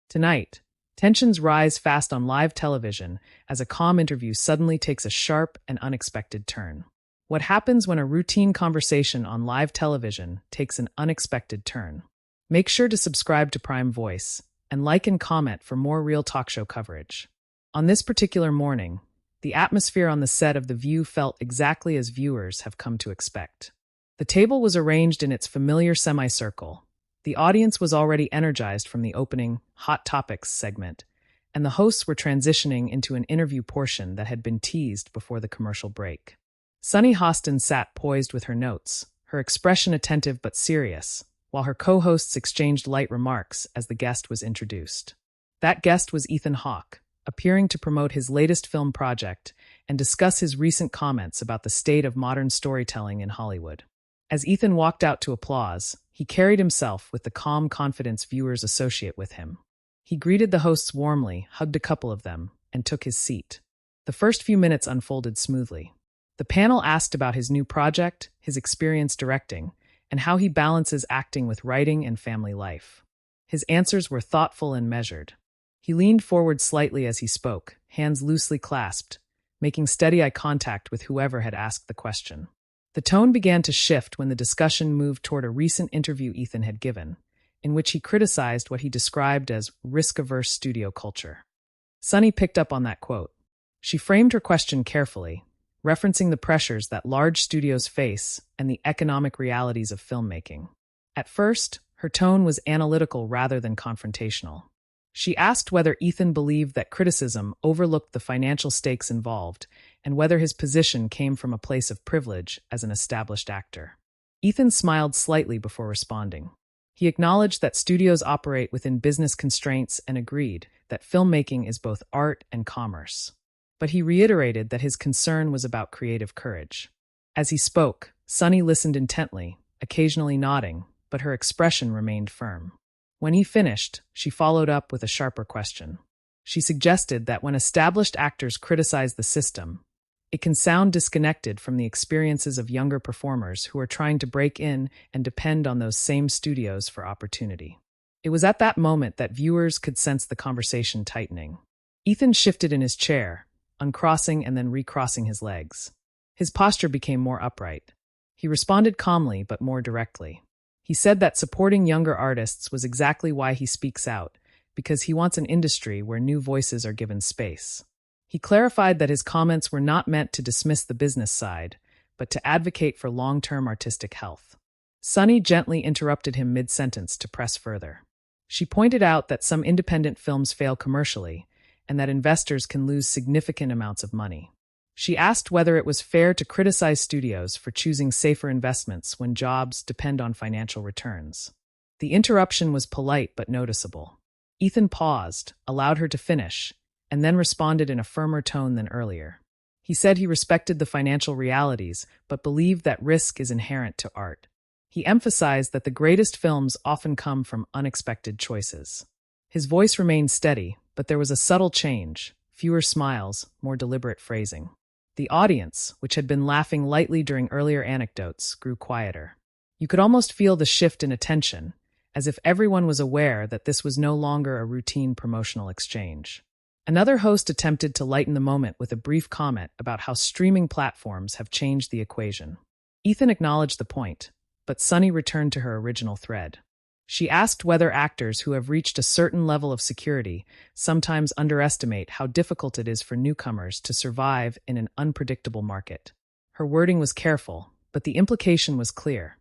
Tonight, tensions rise fast on live television as a calm interview suddenly takes a sharp and unexpected turn. What happens when a routine conversation on live television takes an unexpected turn? Make sure to subscribe to Prime Voice and like and comment for more real talk show coverage. On this particular morning, the atmosphere on the set of The View felt exactly as viewers have come to expect. The table was arranged in its familiar semicircle. The audience was already energized from the opening Hot Topics segment, and the hosts were transitioning into an interview portion that had been teased before the commercial break. Sunny Hostin sat poised with her notes, her expression attentive but serious, while her co-hosts exchanged light remarks as the guest was introduced. That guest was Ethan Hawke, appearing to promote his latest film project and discuss his recent comments about the state of modern storytelling in Hollywood. As Ethan walked out to applause, he carried himself with the calm confidence viewers associate with him. He greeted the hosts warmly, hugged a couple of them, and took his seat. The first few minutes unfolded smoothly. The panel asked about his new project, his experience directing, and how he balances acting with writing and family life. His answers were thoughtful and measured. He leaned forward slightly as he spoke, hands loosely clasped, making steady eye contact with whoever had asked the question. The tone began to shift when the discussion moved toward a recent interview Ethan had given, in which he criticized what he described as risk-averse studio culture. Sunny picked up on that quote. She framed her question carefully, referencing the pressures that large studios face and the economic realities of filmmaking. At first, her tone was analytical rather than confrontational. She asked whether Ethan believed that criticism overlooked the financial stakes involved and whether his position came from a place of privilege as an established actor. Ethan smiled slightly before responding. He acknowledged that studios operate within business constraints and agreed that filmmaking is both art and commerce. But he reiterated that his concern was about creative courage. As he spoke, Sunny listened intently, occasionally nodding, but her expression remained firm. When he finished, she followed up with a sharper question. She suggested that when established actors criticize the system, it can sound disconnected from the experiences of younger performers who are trying to break in and depend on those same studios for opportunity. It was at that moment that viewers could sense the conversation tightening. Ethan shifted in his chair, uncrossing and then recrossing his legs. His posture became more upright. He responded calmly but more directly. He said that supporting younger artists was exactly why he speaks out, because he wants an industry where new voices are given space. He clarified that his comments were not meant to dismiss the business side, but to advocate for long-term artistic health. Sunny gently interrupted him mid-sentence to press further. She pointed out that some independent films fail commercially, and that investors can lose significant amounts of money. She asked whether it was fair to criticize studios for choosing safer investments when jobs depend on financial returns. The interruption was polite but noticeable. Ethan paused, allowed her to finish, and then responded in a firmer tone than earlier. He said he respected the financial realities, but believed that risk is inherent to art. He emphasized that the greatest films often come from unexpected choices. His voice remained steady, but there was a subtle change, fewer smiles, more deliberate phrasing. The audience, which had been laughing lightly during earlier anecdotes, grew quieter. You could almost feel the shift in attention, as if everyone was aware that this was no longer a routine promotional exchange. Another host attempted to lighten the moment with a brief comment about how streaming platforms have changed the equation. Ethan acknowledged the point, but Sunny returned to her original thread. She asked whether actors who have reached a certain level of security sometimes underestimate how difficult it is for newcomers to survive in an unpredictable market. Her wording was careful, but the implication was clear.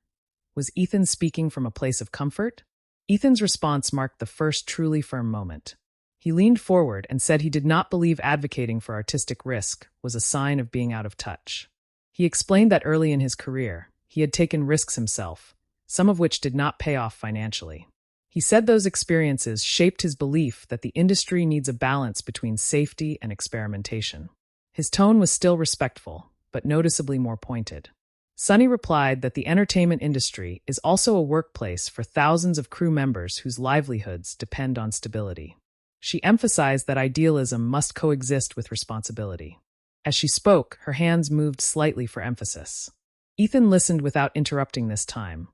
Was Ethan speaking from a place of comfort? Ethan's response marked the first truly firm moment. He leaned forward and said he did not believe advocating for artistic risk was a sign of being out of touch. He explained that early in his career, he had taken risks himself, some of which did not pay off financially. He said those experiences shaped his belief that the industry needs a balance between safety and experimentation. His tone was still respectful, but noticeably more pointed. Sunny replied that the entertainment industry is also a workplace for thousands of crew members whose livelihoods depend on stability. She emphasized that idealism must coexist with responsibility. As she spoke, her hands moved slightly for emphasis. Ethan listened without interrupting this time,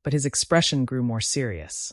but his expression grew more serious.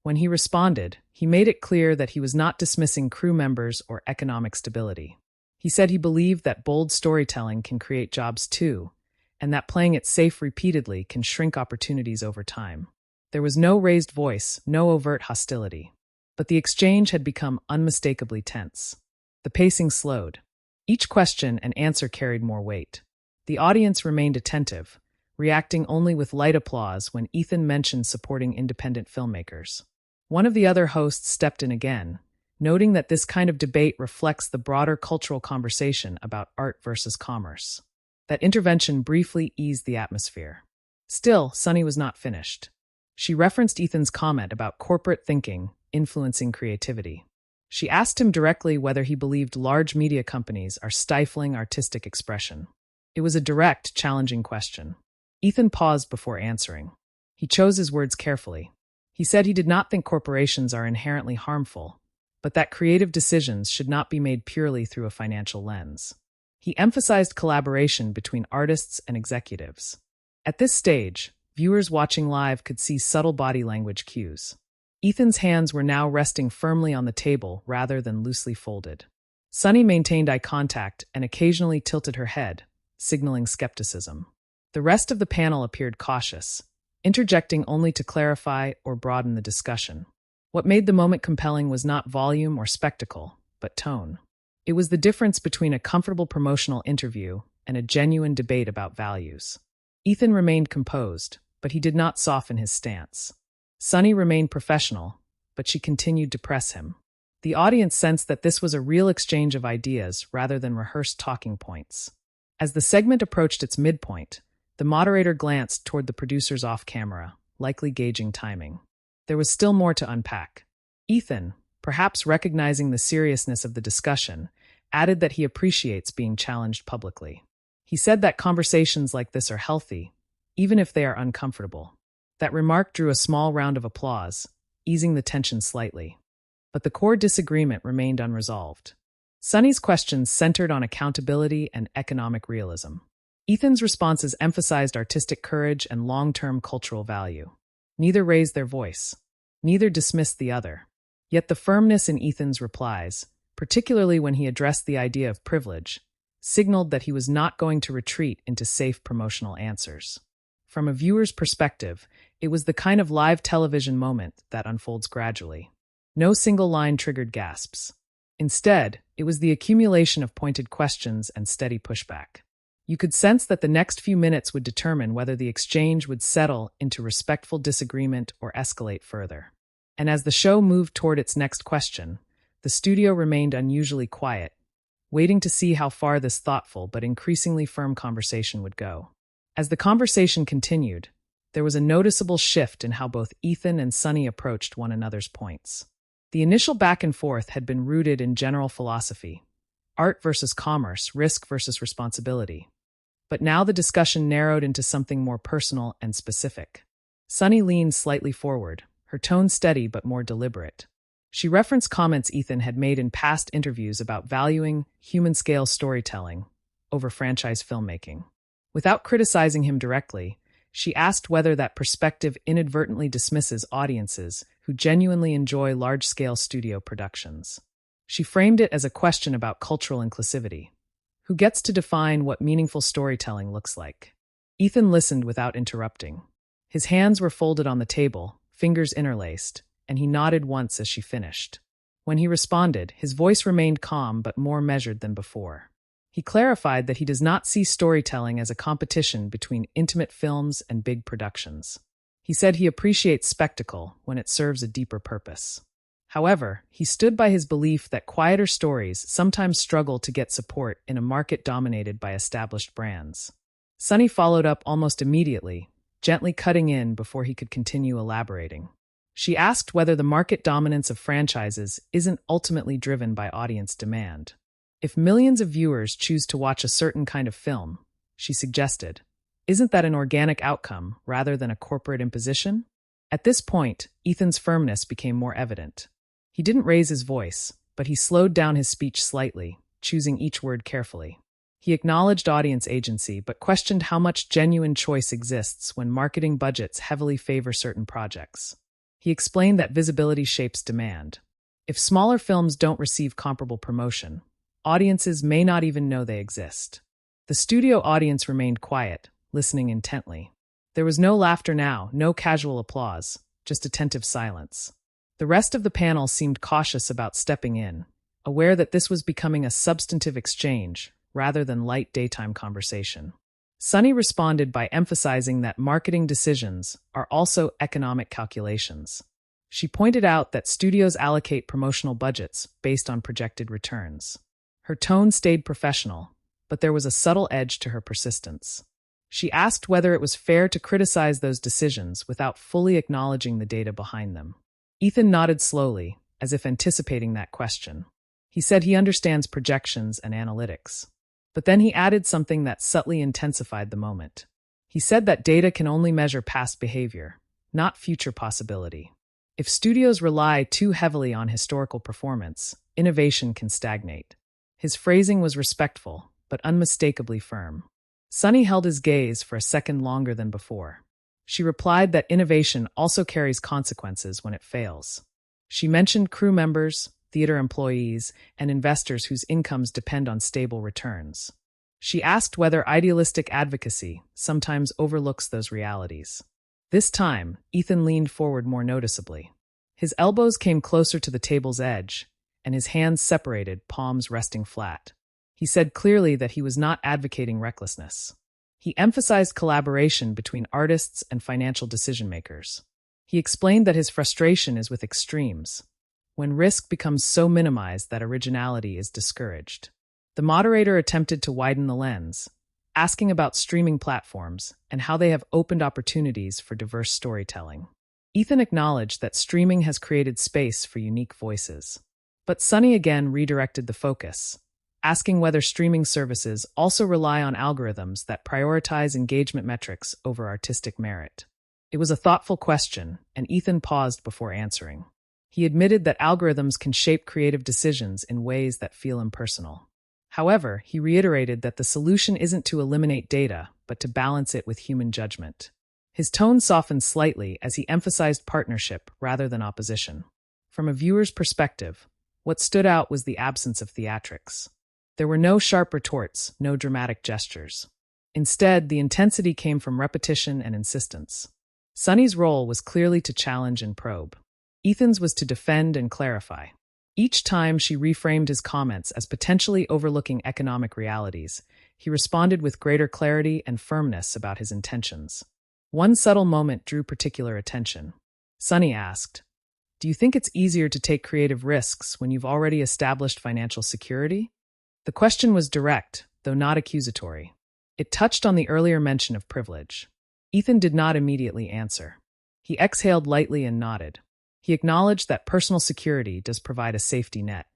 When he responded, he made it clear that he was not dismissing crew members or economic stability. He said he believed that bold storytelling can create jobs too, and that playing it safe repeatedly can shrink opportunities over time. There was no raised voice, no overt hostility. But the exchange had become unmistakably tense. The pacing slowed. Each question and answer carried more weight. The audience remained attentive, reacting only with light applause when Ethan mentioned supporting independent filmmakers. One of the other hosts stepped in again, noting that this kind of debate reflects the broader cultural conversation about art versus commerce. That intervention briefly eased the atmosphere. Still, Sunny was not finished. She referenced Ethan's comment about corporate thinking influencing creativity. She asked him directly whether he believed large media companies are stifling artistic expression. It was a direct, challenging question. Ethan paused before answering. He chose his words carefully. He said he did not think corporations are inherently harmful, but that creative decisions should not be made purely through a financial lens. He emphasized collaboration between artists and executives. At this stage, viewers watching live could see subtle body language cues. Ethan's hands were now resting firmly on the table rather than loosely folded. Sunny maintained eye contact and occasionally tilted her head, signaling skepticism. The rest of the panel appeared cautious, interjecting only to clarify or broaden the discussion. What made the moment compelling was not volume or spectacle, but tone. It was the difference between a comfortable promotional interview and a genuine debate about values. Ethan remained composed, but he did not soften his stance. Sunny remained professional, but she continued to press him. The audience sensed that this was a real exchange of ideas rather than rehearsed talking points. As the segment approached its midpoint, the moderator glanced toward the producers off camera, likely gauging timing. There was still more to unpack. Ethan, perhaps recognizing the seriousness of the discussion, added that he appreciates being challenged publicly. He said that conversations like this are healthy, even if they are uncomfortable. That remark drew a small round of applause, easing the tension slightly. But the core disagreement remained unresolved. Sunny's questions centered on accountability and economic realism. Ethan's responses emphasized artistic courage and long-term cultural value. Neither raised their voice. Neither dismissed the other. Yet the firmness in Ethan's replies, particularly when he addressed the idea of privilege, signaled that he was not going to retreat into safe promotional answers. From a viewer's perspective, it was the kind of live television moment that unfolds gradually. No single line triggered gasps. Instead, it was the accumulation of pointed questions and steady pushback. You could sense that the next few minutes would determine whether the exchange would settle into respectful disagreement or escalate further. And as the show moved toward its next question, the studio remained unusually quiet, waiting to see how far this thoughtful but increasingly firm conversation would go. As the conversation continued, there was a noticeable shift in how both Ethan and Sunny approached one another's points. The initial back and forth had been rooted in general philosophy, art versus commerce, risk versus responsibility. But now the discussion narrowed into something more personal and specific. Sunny leaned slightly forward, her tone steady but more deliberate. She referenced comments Ethan had made in past interviews about valuing human-scale storytelling over franchise filmmaking. Without criticizing him directly, she asked whether that perspective inadvertently dismisses audiences who genuinely enjoy large-scale studio productions. She framed it as a question about cultural inclusivity. Who gets to define what meaningful storytelling looks like? Ethan listened without interrupting. His hands were folded on the table, fingers interlaced, and he nodded once as she finished. When he responded, his voice remained calm but more measured than before. He clarified that he does not see storytelling as a competition between intimate films and big productions. He said he appreciates spectacle when it serves a deeper purpose. However, he stood by his belief that quieter stories sometimes struggle to get support in a market dominated by established brands. Sunny followed up almost immediately, gently cutting in before he could continue elaborating. She asked whether the market dominance of franchises isn't ultimately driven by audience demand. If millions of viewers choose to watch a certain kind of film, she suggested, isn't that an organic outcome rather than a corporate imposition? At this point, Ethan's firmness became more evident. He didn't raise his voice, but he slowed down his speech slightly, choosing each word carefully. He acknowledged audience agency but questioned how much genuine choice exists when marketing budgets heavily favor certain projects. He explained that visibility shapes demand. If smaller films don't receive comparable promotion, audiences may not even know they exist. The studio audience remained quiet, listening intently. There was no laughter now, no casual applause, just attentive silence. The rest of the panel seemed cautious about stepping in, aware that this was becoming a substantive exchange rather than light daytime conversation. Sunny responded by emphasizing that marketing decisions are also economic calculations. She pointed out that studios allocate promotional budgets based on projected returns. Her tone stayed professional, but there was a subtle edge to her persistence. She asked whether it was fair to criticize those decisions without fully acknowledging the data behind them. Ethan nodded slowly, as if anticipating that question. He said he understands projections and analytics. But then he added something that subtly intensified the moment. He said that data can only measure past behavior, not future possibility. If studios rely too heavily on historical performance, innovation can stagnate. His phrasing was respectful, but unmistakably firm. Sunny held his gaze for a second longer than before. She replied that innovation also carries consequences when it fails. She mentioned crew members, theater employees, and investors whose incomes depend on stable returns. She asked whether idealistic advocacy sometimes overlooks those realities. This time, Ethan leaned forward more noticeably. His elbows came closer to the table's edge, and his hands separated, palms resting flat. He said clearly that he was not advocating recklessness. He emphasized collaboration between artists and financial decision-makers. He explained that his frustration is with extremes, when risk becomes so minimized that originality is discouraged. The moderator attempted to widen the lens, asking about streaming platforms and how they have opened opportunities for diverse storytelling. Ethan acknowledged that streaming has created space for unique voices. But Sunny again redirected the focus, asking whether streaming services also rely on algorithms that prioritize engagement metrics over artistic merit. It was a thoughtful question, and Ethan paused before answering. He admitted that algorithms can shape creative decisions in ways that feel impersonal. However, he reiterated that the solution isn't to eliminate data, but to balance it with human judgment. His tone softened slightly as he emphasized partnership rather than opposition. From a viewer's perspective, what stood out was the absence of theatrics. There were no sharp retorts, no dramatic gestures. Instead, the intensity came from repetition and insistence. Sunny's role was clearly to challenge and probe. Ethan's was to defend and clarify. Each time she reframed his comments as potentially overlooking economic realities, he responded with greater clarity and firmness about his intentions. One subtle moment drew particular attention. Sunny asked, "Do you think it's easier to take creative risks when you've already established financial security?" The question was direct, though not accusatory. It touched on the earlier mention of privilege. Ethan did not immediately answer. He exhaled lightly and nodded. He acknowledged that personal security does provide a safety net.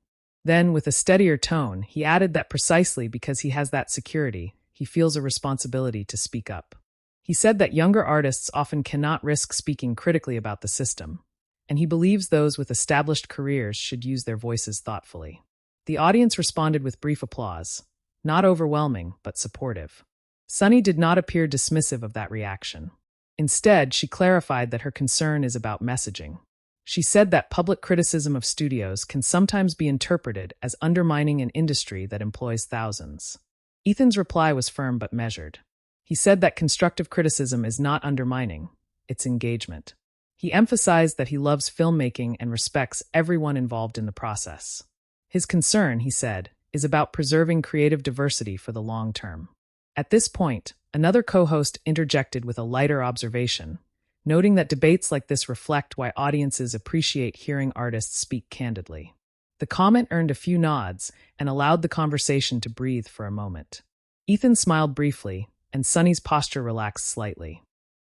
Then, with a steadier tone, he added that precisely because he has that security, he feels a responsibility to speak up. He said that younger artists often cannot risk speaking critically about the system, and he believes those with established careers should use their voices thoughtfully. The audience responded with brief applause, not overwhelming, but supportive. Sunny did not appear dismissive of that reaction. Instead, she clarified that her concern is about messaging. She said that public criticism of studios can sometimes be interpreted as undermining an industry that employs thousands. Ethan's reply was firm but measured. He said that constructive criticism is not undermining, it's engagement. He emphasized that he loves filmmaking and respects everyone involved in the process. His concern, he said, is about preserving creative diversity for the long term. At this point, another co-host interjected with a lighter observation, noting that debates like this reflect why audiences appreciate hearing artists speak candidly. The comment earned a few nods and allowed the conversation to breathe for a moment. Ethan smiled briefly, and Sunny's posture relaxed slightly.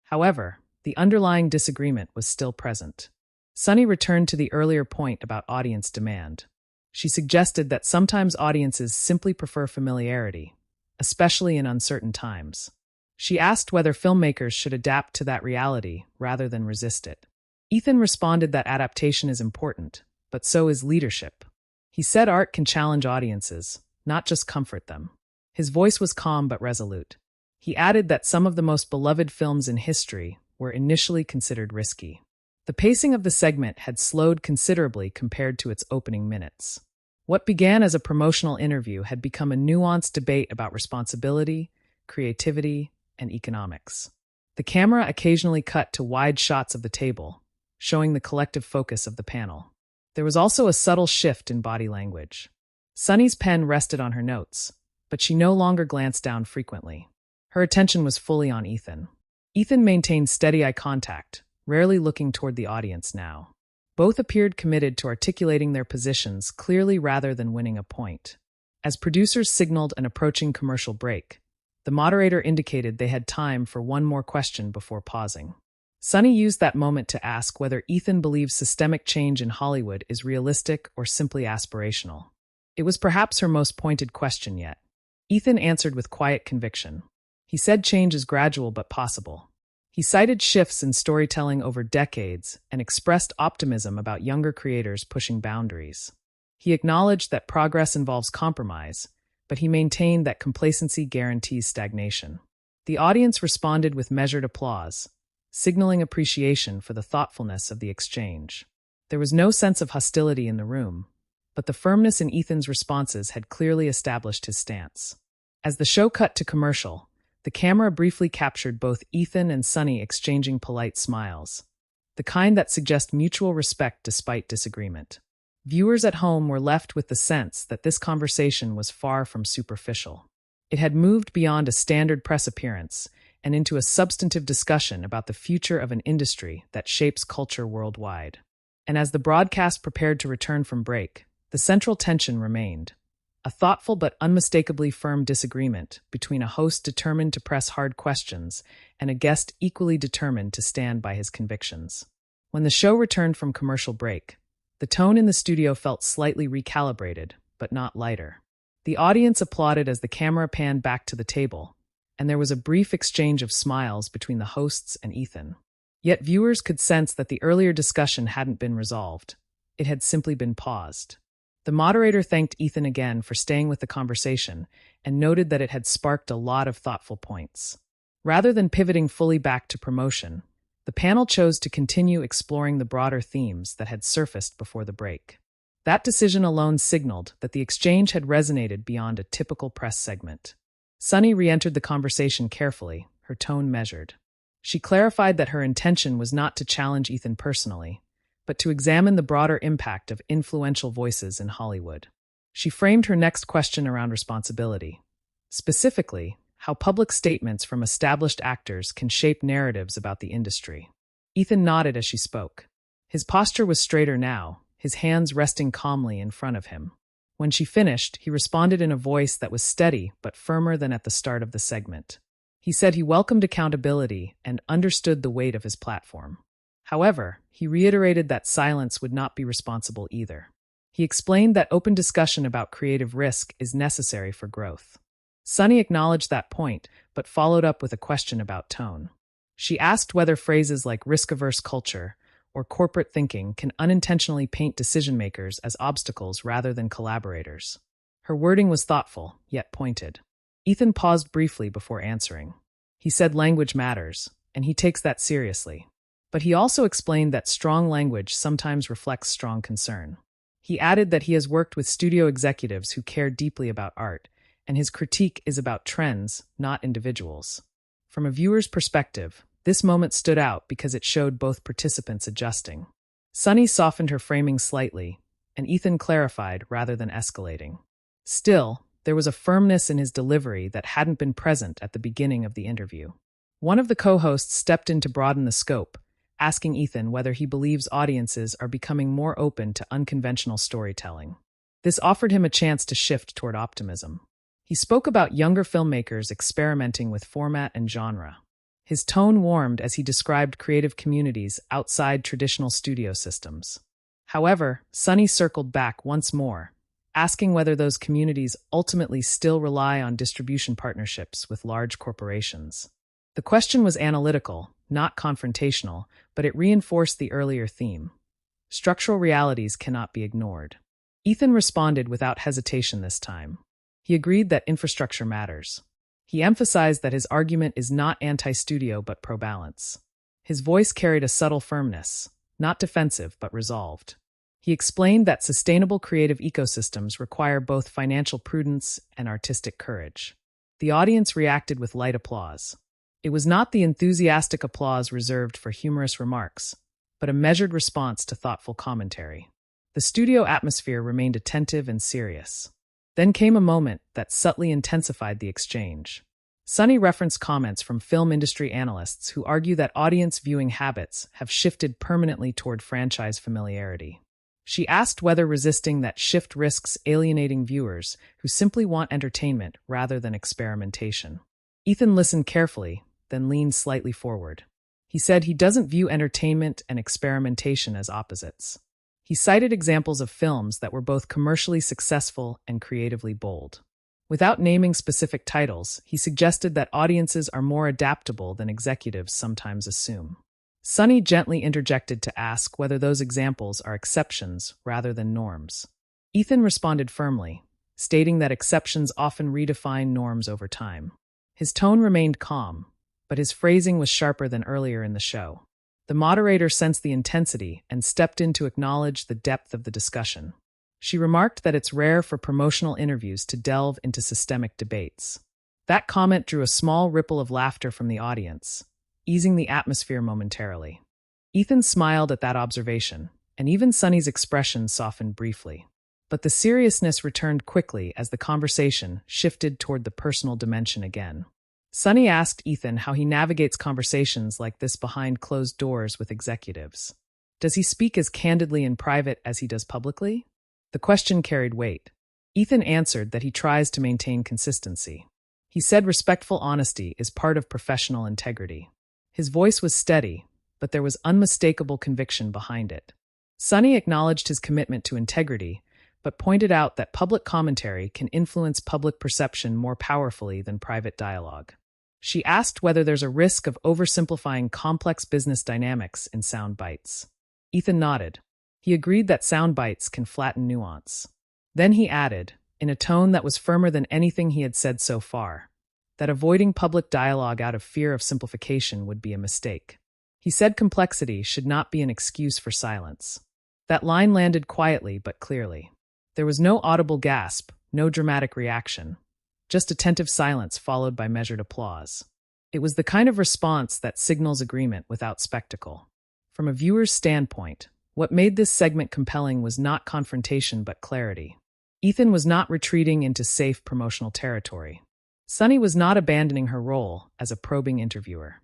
However, the underlying disagreement was still present. Sunny returned to the earlier point about audience demand. She suggested that sometimes audiences simply prefer familiarity, especially in uncertain times. She asked whether filmmakers should adapt to that reality rather than resist it. Ethan responded that adaptation is important, but so is leadership. He said art can challenge audiences, not just comfort them. His voice was calm but resolute. He added that some of the most beloved films in history were initially considered risky. The pacing of the segment had slowed considerably compared to its opening minutes. What began as a promotional interview had become a nuanced debate about responsibility, creativity, and economics. The camera occasionally cut to wide shots of the table, showing the collective focus of the panel. There was also a subtle shift in body language. Sunny's pen rested on her notes, but she no longer glanced down frequently. Her attention was fully on Ethan. Ethan maintained steady eye contact, rarely looking toward the audience now. Both appeared committed to articulating their positions clearly rather than winning a point. As producers signaled an approaching commercial break, the moderator indicated they had time for one more question before pausing. Sunny used that moment to ask whether Ethan believes systemic change in Hollywood is realistic or simply aspirational. It was perhaps her most pointed question yet. Ethan answered with quiet conviction. He said change is gradual but possible. He cited shifts in storytelling over decades and expressed optimism about younger creators pushing boundaries. He acknowledged that progress involves compromise, but he maintained that complacency guarantees stagnation. The audience responded with measured applause, signaling appreciation for the thoughtfulness of the exchange. There was no sense of hostility in the room, but the firmness in Ethan's responses had clearly established his stance. As the show cut to commercial, the camera briefly captured both Ethan and Sunny exchanging polite smiles, the kind that suggest mutual respect despite disagreement. Viewers at home were left with the sense that this conversation was far from superficial. It had moved beyond a standard press appearance and into a substantive discussion about the future of an industry that shapes culture worldwide. And as the broadcast prepared to return from break, the central tension remained. A thoughtful but unmistakably firm disagreement between a host determined to press hard questions and a guest equally determined to stand by his convictions. When the show returned from commercial break, the tone in the studio felt slightly recalibrated, but not lighter. The audience applauded as the camera panned back to the table, and there was a brief exchange of smiles between the hosts and Ethan. Yet viewers could sense that the earlier discussion hadn't been resolved. It had simply been paused. The moderator thanked Ethan again for staying with the conversation and noted that it had sparked a lot of thoughtful points. Rather than pivoting fully back to promotion, the panel chose to continue exploring the broader themes that had surfaced before the break. That decision alone signaled that the exchange had resonated beyond a typical press segment. Sunny re-entered the conversation carefully, her tone measured. She clarified that her intention was not to challenge Ethan personally, but to examine the broader impact of influential voices in Hollywood. She framed her next question around responsibility. Specifically, how public statements from established actors can shape narratives about the industry. Ethan nodded as she spoke. His posture was straighter now, his hands resting calmly in front of him. When she finished, he responded in a voice that was steady but firmer than at the start of the segment. He said he welcomed accountability and understood the weight of his platform. However, he reiterated that silence would not be responsible either. He explained that open discussion about creative risk is necessary for growth. Sunny acknowledged that point, but followed up with a question about tone. She asked whether phrases like risk-averse culture or corporate thinking can unintentionally paint decision-makers as obstacles rather than collaborators. Her wording was thoughtful, yet pointed. Ethan paused briefly before answering. He said language matters, and he takes that seriously. But he also explained that strong language sometimes reflects strong concern. He added that he has worked with studio executives who care deeply about art, and his critique is about trends, not individuals. From a viewer's perspective, this moment stood out because it showed both participants adjusting. Sunny softened her framing slightly, and Ethan clarified rather than escalating. Still, there was a firmness in his delivery that hadn't been present at the beginning of the interview. One of the co-hosts stepped in to broaden the scope, asking Ethan whether he believes audiences are becoming more open to unconventional storytelling. This offered him a chance to shift toward optimism. He spoke about younger filmmakers experimenting with format and genre. His tone warmed as he described creative communities outside traditional studio systems. However, Sunny circled back once more, asking whether those communities ultimately still rely on distribution partnerships with large corporations. The question was analytical, not confrontational, but it reinforced the earlier theme. Structural realities cannot be ignored. Ethan responded without hesitation this time. He agreed that infrastructure matters. He emphasized that his argument is not anti-studio but pro-balance. His voice carried a subtle firmness, not defensive but resolved. He explained that sustainable creative ecosystems require both financial prudence and artistic courage. The audience reacted with light applause. It was not the enthusiastic applause reserved for humorous remarks, but a measured response to thoughtful commentary. The studio atmosphere remained attentive and serious. Then came a moment that subtly intensified the exchange. Sunny referenced comments from film industry analysts who argue that audience viewing habits have shifted permanently toward franchise familiarity. She asked whether resisting that shift risks alienating viewers who simply want entertainment rather than experimentation. Ethan listened carefully, then leaned slightly forward. He said he doesn't view entertainment and experimentation as opposites. He cited examples of films that were both commercially successful and creatively bold. Without naming specific titles, he suggested that audiences are more adaptable than executives sometimes assume. Sunny gently interjected to ask whether those examples are exceptions rather than norms. Ethan responded firmly, stating that exceptions often redefine norms over time. His tone remained calm, but his phrasing was sharper than earlier in the show. The moderator sensed the intensity and stepped in to acknowledge the depth of the discussion. She remarked that it's rare for promotional interviews to delve into systemic debates. That comment drew a small ripple of laughter from the audience, easing the atmosphere momentarily. Ethan smiled at that observation, and even Sunny's expression softened briefly. But the seriousness returned quickly as the conversation shifted toward the personal dimension again. Sunny asked Ethan how he navigates conversations like this behind closed doors with executives. Does he speak as candidly in private as he does publicly? The question carried weight. Ethan answered that he tries to maintain consistency. He said respectful honesty is part of professional integrity. His voice was steady, but there was unmistakable conviction behind it. Sunny acknowledged his commitment to integrity, but pointed out that public commentary can influence public perception more powerfully than private dialogue. She asked whether there's a risk of oversimplifying complex business dynamics in sound bites. Ethan nodded. He agreed that sound bites can flatten nuance. Then he added, in a tone that was firmer than anything he had said so far, that avoiding public dialogue out of fear of simplification would be a mistake. He said complexity should not be an excuse for silence. That line landed quietly but clearly. There was no audible gasp, no dramatic reaction, just attentive silence followed by measured applause. It was the kind of response that signals agreement without spectacle. From a viewer's standpoint, what made this segment compelling was not confrontation but clarity. Ethan was not retreating into safe promotional territory. Sunny was not abandoning her role as a probing interviewer.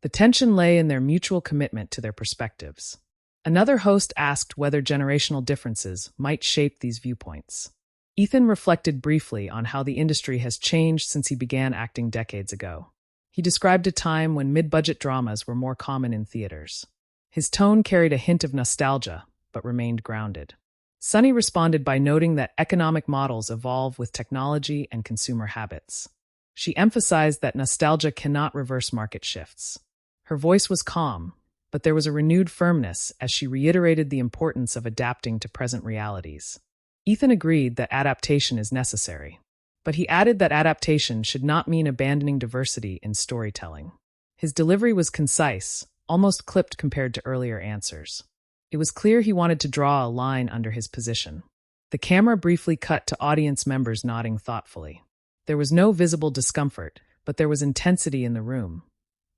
The tension lay in their mutual commitment to their perspectives. Another host asked whether generational differences might shape these viewpoints. Ethan reflected briefly on how the industry has changed since he began acting decades ago. He described a time when mid-budget dramas were more common in theaters. His tone carried a hint of nostalgia, but remained grounded. Sunny responded by noting that economic models evolve with technology and consumer habits. She emphasized that nostalgia cannot reverse market shifts. Her voice was calm, but there was a renewed firmness as she reiterated the importance of adapting to present realities. Ethan agreed that adaptation is necessary, but he added that adaptation should not mean abandoning diversity in storytelling. His delivery was concise, almost clipped compared to earlier answers. It was clear he wanted to draw a line under his position. The camera briefly cut to audience members nodding thoughtfully. There was no visible discomfort, but there was intensity in the room,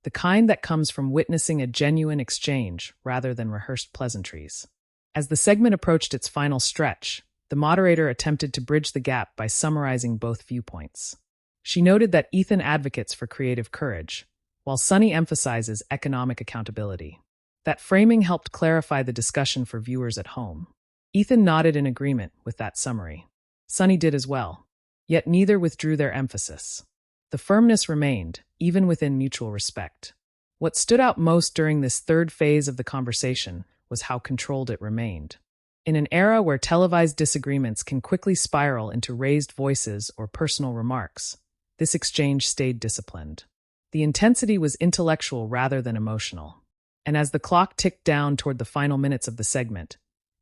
the kind that comes from witnessing a genuine exchange rather than rehearsed pleasantries. As the segment approached its final stretch, the moderator attempted to bridge the gap by summarizing both viewpoints. She noted that Ethan advocates for creative courage, while Sunny emphasizes economic accountability. That framing helped clarify the discussion for viewers at home. Ethan nodded in agreement with that summary. Sunny did as well. Yet neither withdrew their emphasis. The firmness remained, even within mutual respect. What stood out most during this third phase of the conversation was how controlled it remained. In an era where televised disagreements can quickly spiral into raised voices or personal remarks, this exchange stayed disciplined. The intensity was intellectual rather than emotional. And as the clock ticked down toward the final minutes of the segment,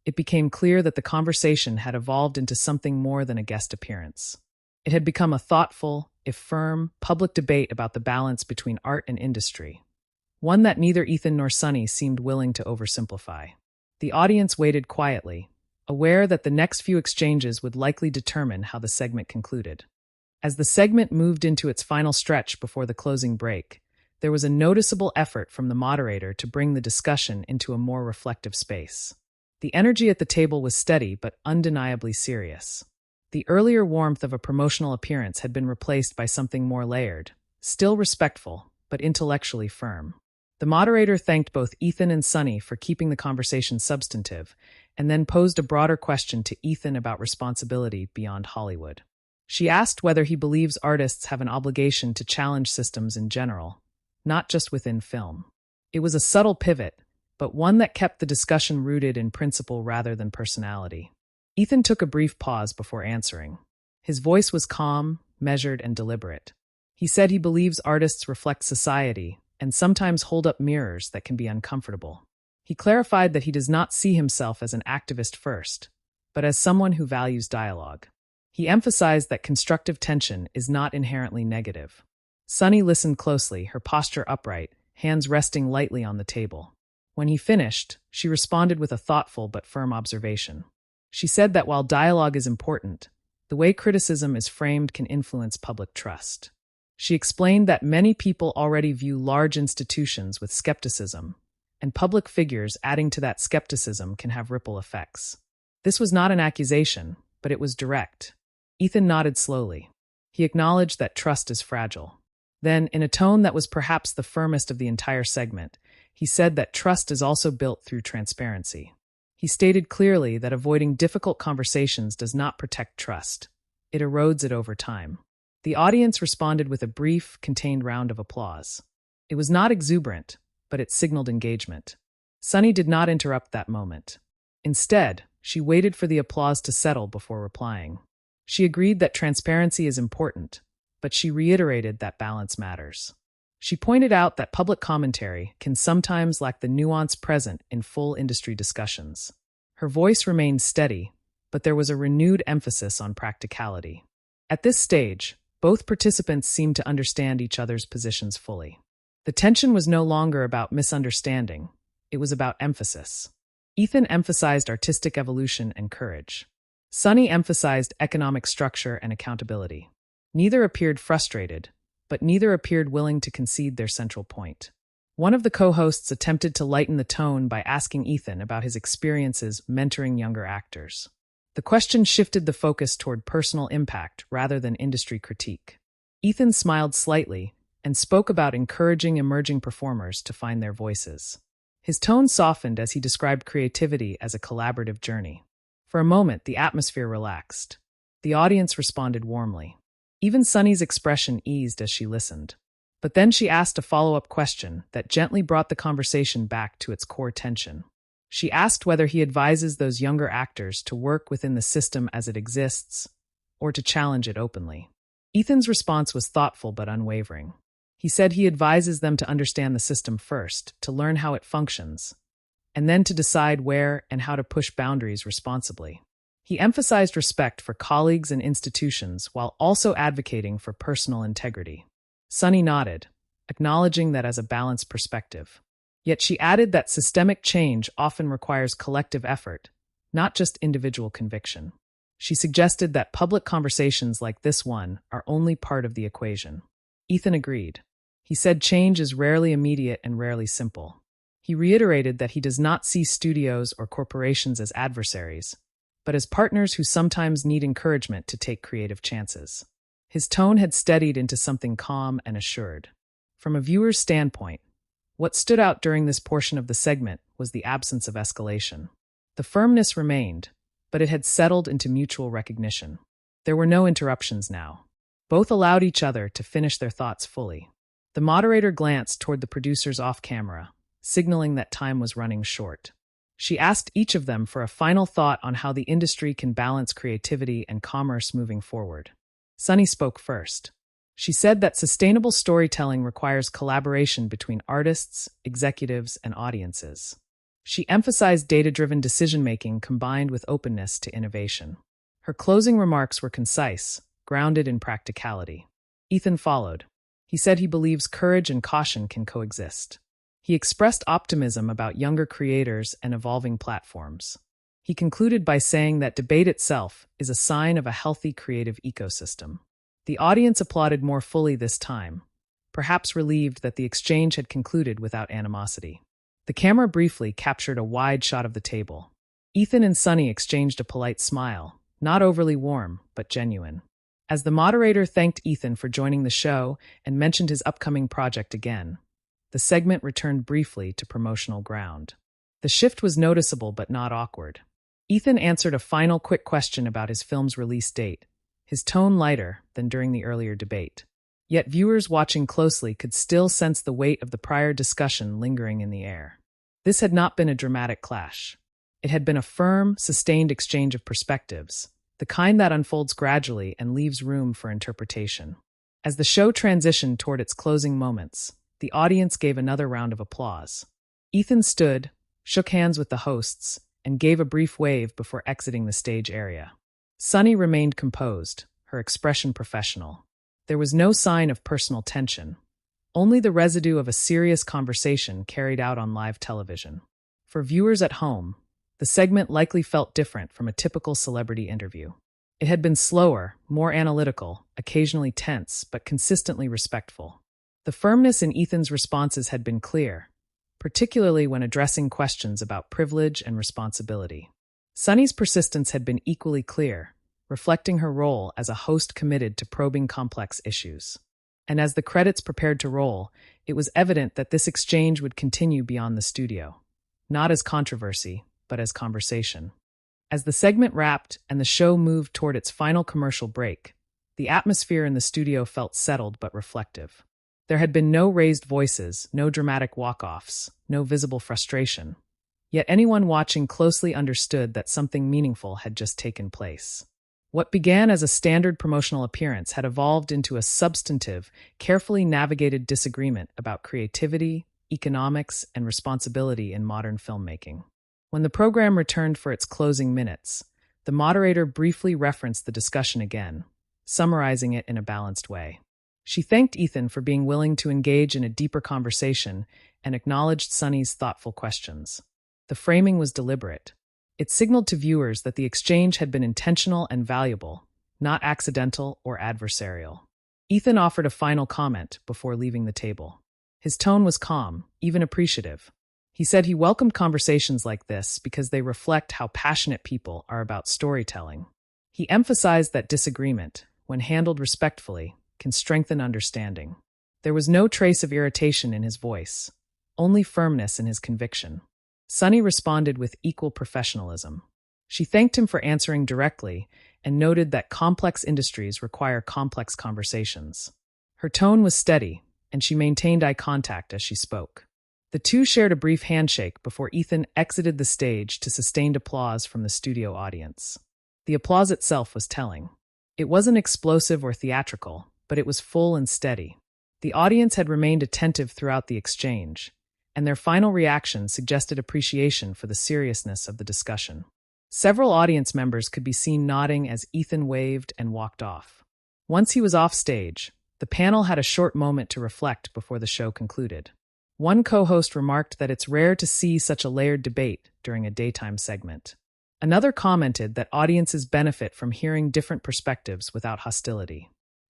it became clear that the conversation had evolved into something more than a guest appearance. It had become a thoughtful, if firm, public debate about the balance between art and industry, one that neither Ethan nor Sunny seemed willing to oversimplify. The audience waited quietly, aware that the next few exchanges would likely determine how the segment concluded. As the segment moved into its final stretch before the closing break, there was a noticeable effort from the moderator to bring the discussion into a more reflective space. The energy at the table was steady but undeniably serious. The earlier warmth of a promotional appearance had been replaced by something more layered, still respectful, but intellectually firm. The moderator thanked both Ethan and Sunny for keeping the conversation substantive, and then posed a broader question to Ethan about responsibility beyond Hollywood. She asked whether he believes artists have an obligation to challenge systems in general, not just within film. It was a subtle pivot, but one that kept the discussion rooted in principle rather than personality. Ethan took a brief pause before answering. His voice was calm, measured, and deliberate. He said he believes artists reflect society and sometimes hold up mirrors that can be uncomfortable. He clarified that he does not see himself as an activist first, but as someone who values dialogue. He emphasized that constructive tension is not inherently negative. Sunny listened closely, her posture upright, hands resting lightly on the table. When he finished, she responded with a thoughtful but firm observation. She said that while dialogue is important, the way criticism is framed can influence public trust. She explained that many people already view large institutions with skepticism, and public figures adding to that skepticism can have ripple effects. This was not an accusation, but it was direct. Ethan nodded slowly. He acknowledged that trust is fragile. Then, in a tone that was perhaps the firmest of the entire segment, he said that trust is also built through transparency. He stated clearly that avoiding difficult conversations does not protect trust. It erodes it over time. The audience responded with a brief, contained round of applause. It was not exuberant, but it signaled engagement. Sunny did not interrupt that moment. Instead, she waited for the applause to settle before replying. She agreed that transparency is important, but she reiterated that balance matters. She pointed out that public commentary can sometimes lack the nuance present in full industry discussions. Her voice remained steady, but there was a renewed emphasis on practicality. At this stage, both participants seemed to understand each other's positions fully. The tension was no longer about misunderstanding, it was about emphasis. Ethan emphasized artistic evolution and courage. Sunny emphasized economic structure and accountability. Neither appeared frustrated, but neither appeared willing to concede their central point. One of the co-hosts attempted to lighten the tone by asking Ethan about his experiences mentoring younger actors. The question shifted the focus toward personal impact rather than industry critique. Ethan smiled slightly and spoke about encouraging emerging performers to find their voices. His tone softened as he described creativity as a collaborative journey. For a moment, the atmosphere relaxed. The audience responded warmly. Even Sunny's expression eased as she listened. But then she asked a follow-up question that gently brought the conversation back to its core tension. She asked whether he advises those younger actors to work within the system as it exists, or to challenge it openly. Ethan's response was thoughtful but unwavering. He said he advises them to understand the system first, to learn how it functions, and then to decide where and how to push boundaries responsibly. He emphasized respect for colleagues and institutions while also advocating for personal integrity. Sunny nodded, acknowledging that as a balanced perspective. Yet she added that systemic change often requires collective effort, not just individual conviction. She suggested that public conversations like this one are only part of the equation. Ethan agreed. He said change is rarely immediate and rarely simple. He reiterated that he does not see studios or corporations as adversaries, but as partners who sometimes need encouragement to take creative chances. His tone had steadied into something calm and assured. From a viewer's standpoint, what stood out during this portion of the segment was the absence of escalation. The firmness remained, but it had settled into mutual recognition. There were no interruptions now. Both allowed each other to finish their thoughts fully. The moderator glanced toward the producers off camera, signaling that time was running short. She asked each of them for a final thought on how the industry can balance creativity and commerce moving forward. Sunny spoke first. She said that sustainable storytelling requires collaboration between artists, executives, and audiences. She emphasized data-driven decision-making combined with openness to innovation. Her closing remarks were concise, grounded in practicality. Ethan followed. He said he believes courage and caution can coexist. He expressed optimism about younger creators and evolving platforms. He concluded by saying that debate itself is a sign of a healthy creative ecosystem. The audience applauded more fully this time, perhaps relieved that the exchange had concluded without animosity. The camera briefly captured a wide shot of the table. Ethan and Sunny exchanged a polite smile, not overly warm, but genuine. As the moderator thanked Ethan for joining the show and mentioned his upcoming project again, the segment returned briefly to promotional ground. The shift was noticeable but not awkward. Ethan answered a final quick question about his film's release date, his tone lighter than during the earlier debate. Yet viewers watching closely could still sense the weight of the prior discussion lingering in the air. This had not been a dramatic clash. It had been a firm, sustained exchange of perspectives, the kind that unfolds gradually and leaves room for interpretation. As the show transitioned toward its closing moments, the audience gave another round of applause. Ethan stood, shook hands with the hosts, and gave a brief wave before exiting the stage area. Sunny remained composed, her expression professional. There was no sign of personal tension, only the residue of a serious conversation carried out on live television. For viewers at home, the segment likely felt different from a typical celebrity interview. It had been slower, more analytical, occasionally tense, but consistently respectful. The firmness in Ethan's responses had been clear, particularly when addressing questions about privilege and responsibility. Sunny's persistence had been equally clear, reflecting her role as a host committed to probing complex issues. And as the credits prepared to roll, it was evident that this exchange would continue beyond the studio, not as controversy, but as conversation. As the segment wrapped and the show moved toward its final commercial break, the atmosphere in the studio felt settled but reflective. There had been no raised voices, no dramatic walk-offs, no visible frustration. Yet anyone watching closely understood that something meaningful had just taken place. What began as a standard promotional appearance had evolved into a substantive, carefully navigated disagreement about creativity, economics, and responsibility in modern filmmaking. When the program returned for its closing minutes, the moderator briefly referenced the discussion again, summarizing it in a balanced way. She thanked Ethan for being willing to engage in a deeper conversation and acknowledged Sunny's thoughtful questions. The framing was deliberate. It signaled to viewers that the exchange had been intentional and valuable, not accidental or adversarial. Ethan offered a final comment before leaving the table. His tone was calm, even appreciative. He said he welcomed conversations like this because they reflect how passionate people are about storytelling. He emphasized that disagreement, when handled respectfully, can strengthen understanding. There was no trace of irritation in his voice, only firmness in his conviction. Sunny responded with equal professionalism. She thanked him for answering directly and noted that complex industries require complex conversations. Her tone was steady, and she maintained eye contact as she spoke. The two shared a brief handshake before Ethan exited the stage to sustained applause from the studio audience. The applause itself was telling. It wasn't explosive or theatrical, but it was full and steady. The audience had remained attentive throughout the exchange, and their final reaction suggested appreciation for the seriousness of the discussion. Several audience members could be seen nodding as Ethan waved and walked off. Once he was off stage, the panel had a short moment to reflect before the show concluded. One co-host remarked that it's rare to see such a layered debate during a daytime segment. Another commented that audiences benefit from hearing different perspectives without hostility.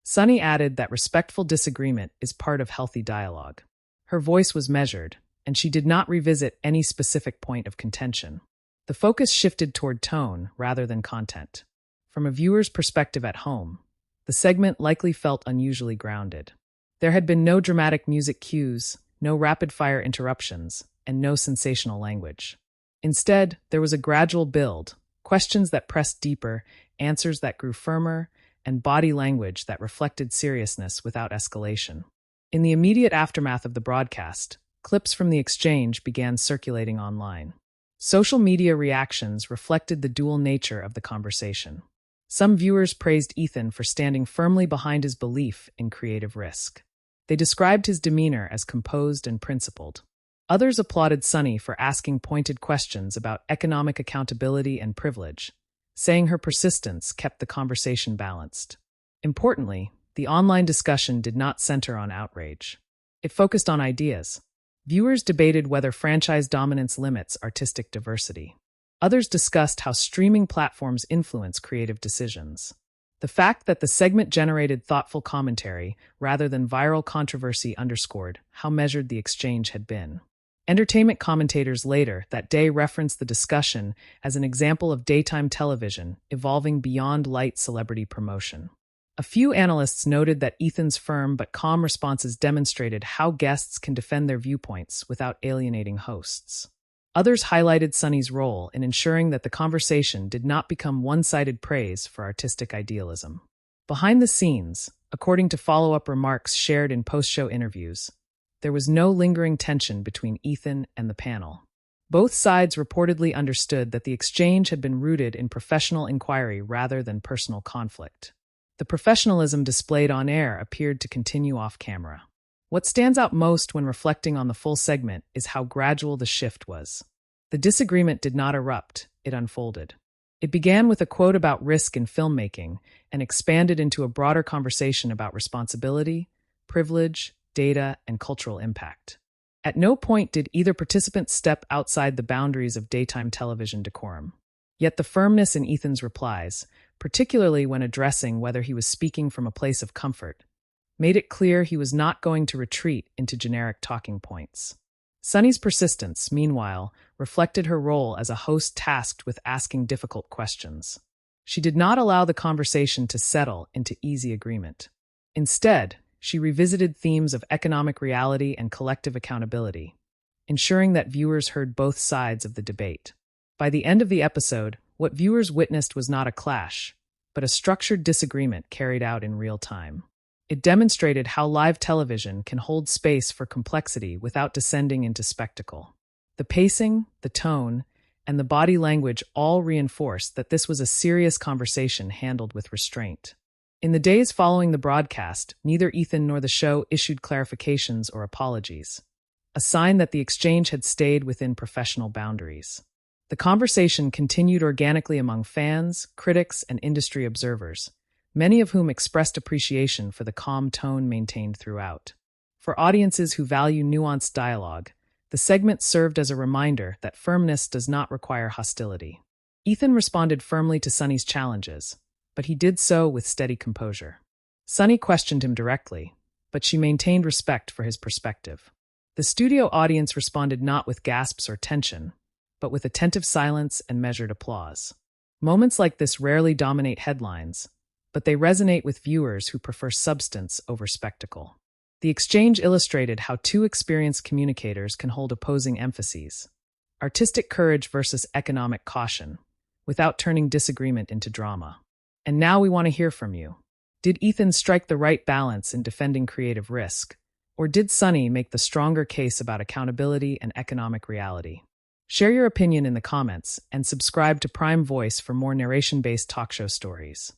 Sunny added that respectful disagreement is part of healthy dialogue. Her voice was measured, and she did not revisit any specific point of contention. The focus shifted toward tone rather than content. From a viewer's perspective at home, the segment likely felt unusually grounded. There had been no dramatic music cues, no rapid-fire interruptions, and no sensational language. Instead, there was a gradual build, questions that pressed deeper, answers that grew firmer, and body language that reflected seriousness without escalation. In the immediate aftermath of the broadcast, clips from the exchange began circulating online. Social media reactions reflected the dual nature of the conversation. Some viewers praised Ethan for standing firmly behind his belief in creative risk. They described his demeanor as composed and principled. Others applauded Sunny for asking pointed questions about economic accountability and privilege, saying her persistence kept the conversation balanced. Importantly, the online discussion did not center on outrage. It focused on ideas. Viewers debated whether franchise dominance limits artistic diversity. Others discussed how streaming platforms influence creative decisions. The fact that the segment generated thoughtful commentary rather than viral controversy underscored how measured the exchange had been. Entertainment commentators later that day referenced the discussion as an example of daytime television evolving beyond light celebrity promotion. A few analysts noted that Ethan's firm but calm responses demonstrated how guests can defend their viewpoints without alienating hosts. Others highlighted Sunny's role in ensuring that the conversation did not become one-sided praise for artistic idealism. Behind the scenes, according to follow-up remarks shared in post-show interviews, there was no lingering tension between Ethan and the panel. Both sides reportedly understood that the exchange had been rooted in professional inquiry rather than personal conflict. The professionalism displayed on air appeared to continue off-camera. What stands out most when reflecting on the full segment is how gradual the shift was. The disagreement did not erupt, it unfolded. It began with a quote about risk in filmmaking and expanded into a broader conversation about responsibility, privilege, data, and cultural impact. At no point did either participant step outside the boundaries of daytime television decorum. Yet the firmness in Ethan's replies, particularly when addressing whether he was speaking from a place of comfort, made it clear he was not going to retreat into generic talking points. Sunny's persistence, meanwhile, reflected her role as a host tasked with asking difficult questions. She did not allow the conversation to settle into easy agreement. Instead, she revisited themes of economic reality and collective accountability, ensuring that viewers heard both sides of the debate. By the end of the episode, what viewers witnessed was not a clash, but a structured disagreement carried out in real time. It demonstrated how live television can hold space for complexity without descending into spectacle. The pacing, the tone, and the body language all reinforced that this was a serious conversation handled with restraint. In the days following the broadcast, neither Ethan nor the show issued clarifications or apologies, a sign that the exchange had stayed within professional boundaries. The conversation continued organically among fans, critics, and industry observers, many of whom expressed appreciation for the calm tone maintained throughout. For audiences who value nuanced dialogue, the segment served as a reminder that firmness does not require hostility. Ethan responded firmly to Sunny's challenges, but he did so with steady composure. Sunny questioned him directly, but she maintained respect for his perspective. The studio audience responded not with gasps or tension, but with attentive silence and measured applause. Moments like this rarely dominate headlines, but they resonate with viewers who prefer substance over spectacle. The exchange illustrated how two experienced communicators can hold opposing emphases: artistic courage versus economic caution, without turning disagreement into drama. And now we want to hear from you. Did Ethan strike the right balance in defending creative risk, or did Sunny make the stronger case about accountability and economic reality? Share your opinion in the comments and subscribe to Prime Voice for more narration-based talk show stories.